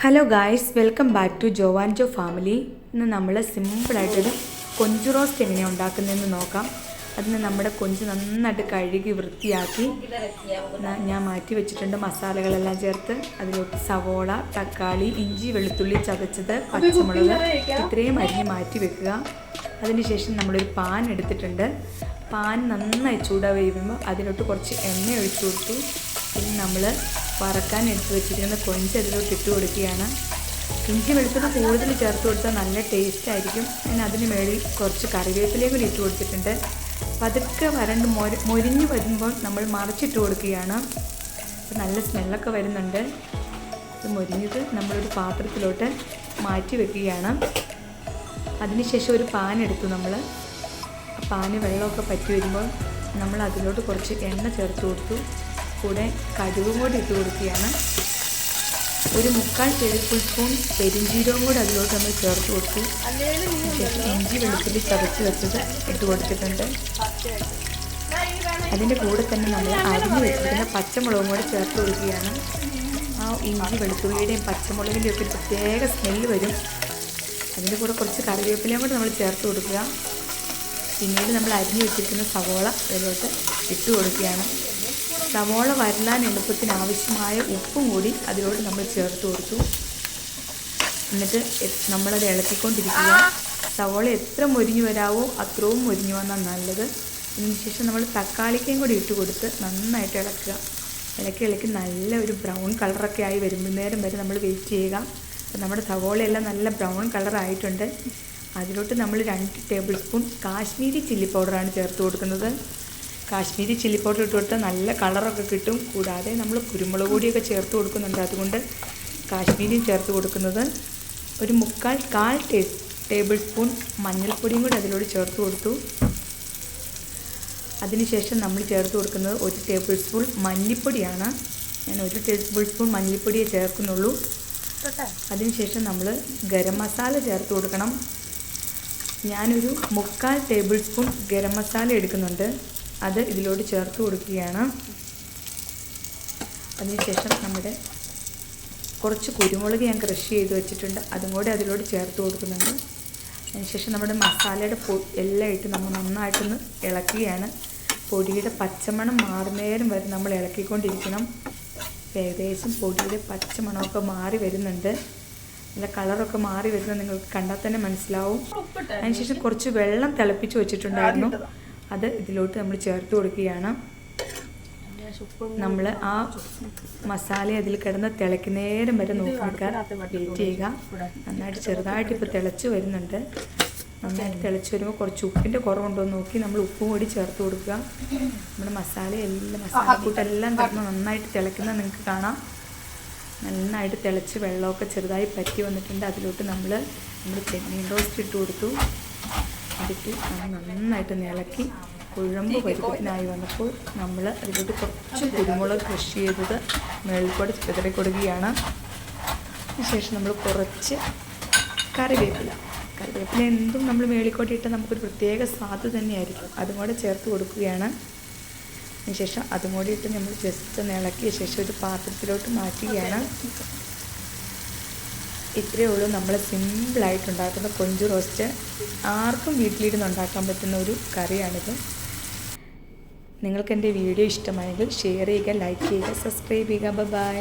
Hello guys, welcome back to Jo and Jo family. ഇന്ന് നമ്മൾ സിമ്പിളായിട്ടൊരു കൊഞ്ച് റോസ്റ്റ് എങ്ങനെയാണ് ഉണ്ടാക്കുന്നതെന്ന് നോക്കാം. അതിന് നമ്മുടെ കൊഞ്ച് നന്നായിട്ട് കഴുകി വൃത്തിയാക്കി ഞാൻ മാറ്റി വെച്ചിട്ടുണ്ട്. മസാലകളെല്ലാം ചേർത്ത് അതിലോട്ട് സവോള, തക്കാളി, ഇഞ്ചി, വെളുത്തുള്ളി ചതച്ചത്, പച്ചമുളക് ഇത്രയും അരിഞ്ഞ് മാറ്റി വെക്കുക. അതിനുശേഷം നമ്മളൊരു പാൻ എടുത്തിട്ടുണ്ട്. പാൻ നന്നായി ചൂടായി വരുമ്പോൾ അതിലോട്ട് കുറച്ച് എണ്ണ ഒഴിച്ചു കൊടുത്തു. പിന്നെ നമ്മൾ വറക്കാൻ എടുത്ത് വെച്ചിരിക്കുന്ന കൊഞ്ച് അതിലോട്ട് ഇട്ട് കൊടുക്കുകയാണ്. ഇഞ്ചി വെളുത്തുള്ളി കൂടുതൽ ചേർത്ത് കൊടുത്താൽ നല്ല ടേസ്റ്റ് ആയിരിക്കും. ഞാൻ അതിന് മേളിൽ കുറച്ച് കറിവേപ്പിലയും കൂടി ഇട്ട് കൊടുത്തിട്ടുണ്ട്. പതുക്കെ വരണ്ട് മൊരിഞ്ഞ് വരുമ്പോൾ നമ്മൾ മറിച്ചിട്ട് കൊടുക്കുകയാണ്. അപ്പോൾ നല്ല സ്മെല്ലൊക്കെ വരുന്നുണ്ട്. ഇത് മൊരിഞ്ഞത് നമ്മളൊരു പാത്രത്തിലോട്ട് മാറ്റി വെക്കുകയാണ്. അതിനുശേഷം ഒരു പാൻ എടുത്തു. നമ്മൾ പാന് വെള്ളമൊക്കെ പറ്റി വരുമ്പോൾ നമ്മൾ അതിലോട്ട് കുറച്ച് എണ്ണ ചേർത്ത് കൊടുത്തു. കൂടെ കടുകും കൂടി ഇട്ട് കൊടുക്കുകയാണ്. ഒരു 3/4 ടേബിൾ സ്പൂൺ പെരിഞ്ചീരവും കൂടി അതിലോട്ട് നമ്മൾ ചേർത്ത് കൊടുത്തു. ശേഷം ഇഞ്ചി വെളുത്തുള്ളി ചതച്ച് വെച്ചത് ഇട്ട് കൊടുത്തിട്ടുണ്ട്. അതിൻ്റെ കൂടെ തന്നെ നമ്മൾ അരിഞ്ഞ് വെച്ചിരിക്കുന്ന പച്ചമുളകും കൂടി ചേർത്ത് കൊടുക്കുകയാണ്. ആ ഇഞ്ചി വെളുത്തുള്ളിയുടെയും പച്ചമുളകിൻ്റെയും ഒക്കെ പ്രത്യേക സ്മെല്ല് വരും. അതിൻ്റെ കൂടെ കുറച്ച് കറിവേപ്പിലയും കൂടി നമ്മൾ ചേർത്ത് കൊടുക്കുക. പിന്നീട് നമ്മൾ അരിഞ്ഞ് വെച്ചിരിക്കുന്ന സവോള അതിലോട്ട് ഇട്ട് കൊടുക്കുകയാണ്. സവോള വരലാൻ എളുപ്പത്തിന് ആവശ്യമായ ഉപ്പും കൂടി അതിലോട്ട് നമ്മൾ ചേർത്ത് കൊടുത്തു. എന്നിട്ട് നമ്മളത് ഇളക്കിക്കൊണ്ടിരിക്കുക. സവോള എത്ര മൊരിഞ്ഞു വരാവോ അത്രയും മൊരിഞ്ഞു വന്നാൽ നല്ലത്. അതിനുശേഷം നമ്മൾ തക്കാളിക്കയും കൂടി ഇട്ട് കൊടുത്ത് നന്നായിട്ട് ഇളക്കുക. ഇളക്കി നല്ല ഒരു ബ്രൗൺ കളറൊക്കെ ആയി വരുമ്പോൾ നേരം വരെ നമ്മൾ വെയിറ്റ് ചെയ്യുക. അപ്പോൾ നമ്മുടെ സവോളയെല്ലാം നല്ല ബ്രൗൺ കളറായിട്ടുണ്ട്. അതിലോട്ട് നമ്മൾ 2 ടേബിൾ സ്പൂൺ കാശ്മീരി ചില്ലി പൗഡറാണ് ചേർത്ത് കൊടുക്കുന്നത്. കാശ്മീരി ചില്ലി പൗഡർ ഇട്ട് കൊടുത്താൽ നല്ല കളറൊക്കെ കിട്ടും. കൂടാതെ നമ്മൾ കുരുമുളക് പൊടിയൊക്കെ ചേർത്ത് കൊടുക്കുന്നുണ്ട്. അതുകൊണ്ട് കാശ്മീരിയും ചേർത്ത് കൊടുക്കുന്നത്. ഒരു 1/4 ടേബിൾ സ്പൂൺ മഞ്ഞൾപ്പൊടിയും കൂടി അതിലോട്ട് ചേർത്ത് കൊടുത്തു. അതിനുശേഷം നമ്മൾ ചേർത്ത് കൊടുക്കുന്നത് 1 ടേബിൾ സ്പൂൺ മല്ലിപ്പൊടിയാണ്. ഞാൻ 1 ടേബിൾ സ്പൂൺ മല്ലിപ്പൊടിയെ ചേർക്കുന്നുള്ളൂ. അതിനുശേഷം നമ്മൾ ഗരം മസാല ചേർത്ത് കൊടുക്കണം. ഞാനൊരു 3/4 ടേബിൾ സ്പൂൺ ഗരം മസാല എടുക്കുന്നുണ്ട്. അത് ഇതിലോട്ട് ചേർത്ത് കൊടുക്കുകയാണ്. അതിനുശേഷം നമ്മുടെ കുറച്ച് കുരുമുളക് ഞാൻ ക്രഷ് ചെയ്ത് വെച്ചിട്ടുണ്ട്. അതും കൂടി അതിലോട്ട് ചേർത്ത് കൊടുക്കുന്നുണ്ട്. അതിനുശേഷം നമ്മുടെ മസാലയുടെ എല്ലാം ഇട്ട് നമ്മൾ നന്നായിട്ടൊന്ന് ഇളക്കുകയാണ്. പൊടിയുടെ പച്ചമണം മാറുന്നേരം വരെ നമ്മൾ ഇളക്കിക്കൊണ്ടിരിക്കണം. ഏകദേശം പൊടിയുടെ പച്ചമണമൊക്കെ മാറി വരുന്നുണ്ട്. നല്ല കളറൊക്കെ മാറി വരുന്നത് നിങ്ങൾക്ക് കണ്ടാൽ തന്നെ മനസ്സിലാവും. അതിനുശേഷം കുറച്ച് വെള്ളം തിളപ്പിച്ച് വെച്ചിട്ടുണ്ടായിരുന്നു. അത് ഇതിലോട്ട് നമ്മൾ ചേർത്ത് കൊടുക്കുകയാണ്. നമ്മൾ ആ മസാല അതിൽ കിടന്ന് തിളയ്ക്കുന്നേരം വരെ നോക്കാൻ വെയിറ്റ് ചെയ്യുക. നന്നായിട്ട് ചെറുതായിട്ട് ഇപ്പോൾ തിളച്ച് വരുന്നുണ്ട്. നന്നായിട്ട് തിളച്ച് വരുമ്പോൾ കുറച്ച് ഉപ്പിൻ്റെ കുറവുണ്ടോ എന്ന് നോക്കി നമ്മൾ ഉപ്പും കൂടി ചേർത്ത് കൊടുക്കുക. നമ്മുടെ മസാലക്കൂട്ടെല്ലാം കിടന്ന് നന്നായിട്ട് തിളയ്ക്കുന്നത് നിങ്ങൾക്ക് കാണാം. നന്നായിട്ട് തിളച്ച് വെള്ളമൊക്കെ ചെറുതായി പറ്റി വന്നിട്ടുണ്ട്. അതിലോട്ട് നമ്മൾ ചെമ്മീൻ റോസ്റ്റ് ഇട്ട് കൊടുത്തു. എന്നിട്ട് നന്നായിട്ട് ഇളക്കി കുഴമ്പ് പരുവത്തിനായി വന്നപ്പോൾ നമ്മൾ അതിലോട്ട് കുറച്ച് കുരുമുളക് ക്രഷ് ചെയ്തത് മേളിൽക്കൂടെ ചിതറി കൊടുക്കുകയാണ്. അതിനുശേഷം നമ്മൾ കുറച്ച് കറിവേപ്പില എന്തും നമ്മൾ മേളിക്കോട്ട് ഇട്ടാൽ നമുക്കൊരു പ്രത്യേക സ്വാദ് തന്നെയായിരിക്കും. അതും കൂടെ ചേർത്ത് കൊടുക്കുകയാണ്. അതിനുശേഷം അതും കൂടി ഇട്ട് നമ്മൾ ജസ്റ്റ് ഇളക്കിയ ശേഷം ഒരു പാത്രത്തിലോട്ട് മാറ്റുകയാണ്. ഇത്രയേ ഉള്ളൂ നമ്മൾ സിമ്പിളായിട്ടുണ്ടാക്കുന്ന കൊഞ്ച് റോസ്റ്റ്. ആർക്കും വീട്ടിലിരുന്ന് ഉണ്ടാക്കാൻ പറ്റുന്ന ഒരു കറിയാണിത്. നിങ്ങൾക്ക് എൻ്റെ വീഡിയോ ഇഷ്ടമായെങ്കിൽ ഷെയർ ചെയ്യുക, ലൈക്ക് ചെയ്യുക, സബ്സ്ക്രൈബ് ചെയ്യുക. ബൈ.